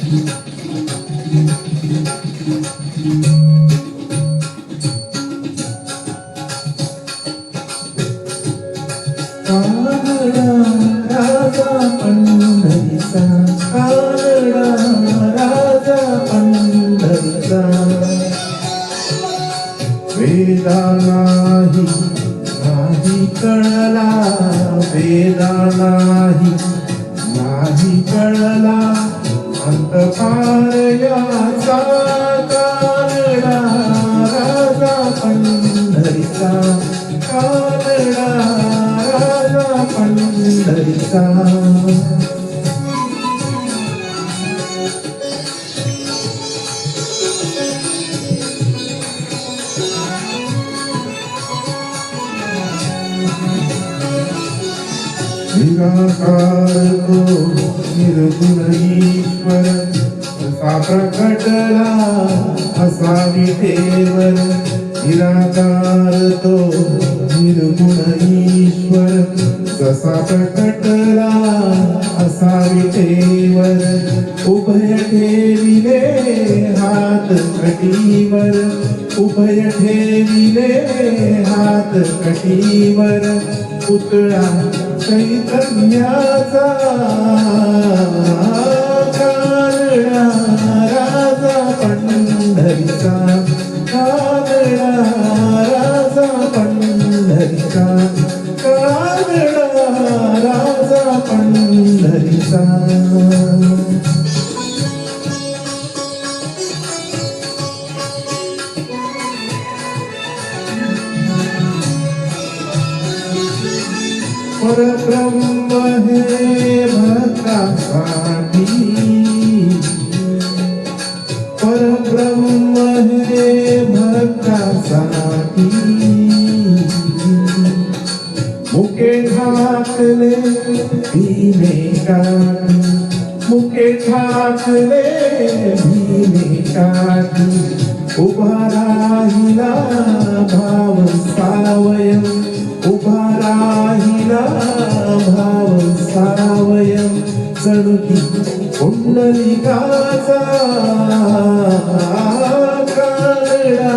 कानडा राजा पंढरीचा, कानडा राजा पंढरीचा. वेदा नाही कळला, वेदा नाही कळला अंतपार याचा. कानडा राजा पंढरीचा, कानडा राजा पंढरीचा. निराकार तो निर्गुण ईश्वर, असा प्रकटला असा विठेवर. निराकार तो निर्गुण ईश्वर, जसा प्रकटला असा विठेवर. उभय ठेविले हात कटीवर, उभय ठेविले हात कटीवर. पुतळा चैतन्याचा, कानडा राजा पंढरीचा, कानडा राजा पंढरीचा, कानडा राजा पंढरीचा. परब्रह्म हे भक्तासाठी, परब्रह्म हे भक्तासाठी. मुके ठाकले भीमे काठी, मुके ठाकले भीमे काठी. उभा राहिला भाव सावयव, उभा राहिला भाव सावयव. चढती पुंडलिकाचा, कानडा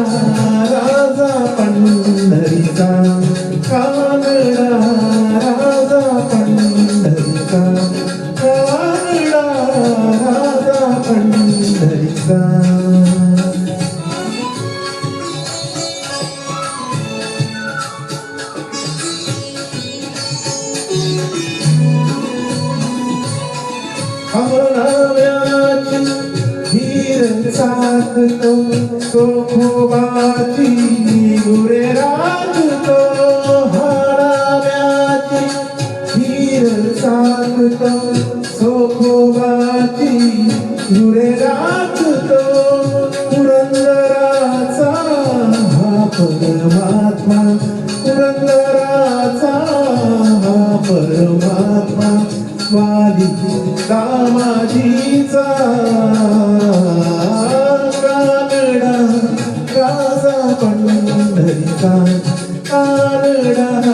राजा पंढरीचा, कानडा राजा पंढरीचा, कानडा राजा पंढरीचा. हरणाव्याची धीर साधतो, सोखोबाची गुरे राखतो. हरणाव्याची धीर साधतो, सोखोबाची गुरे राखतो. पुरंदराचा हा परमात्मा, पुरंदराचा हा परमात्मा. वाली दामाजीचा, कानडा राजा पंढरीचा, कानडा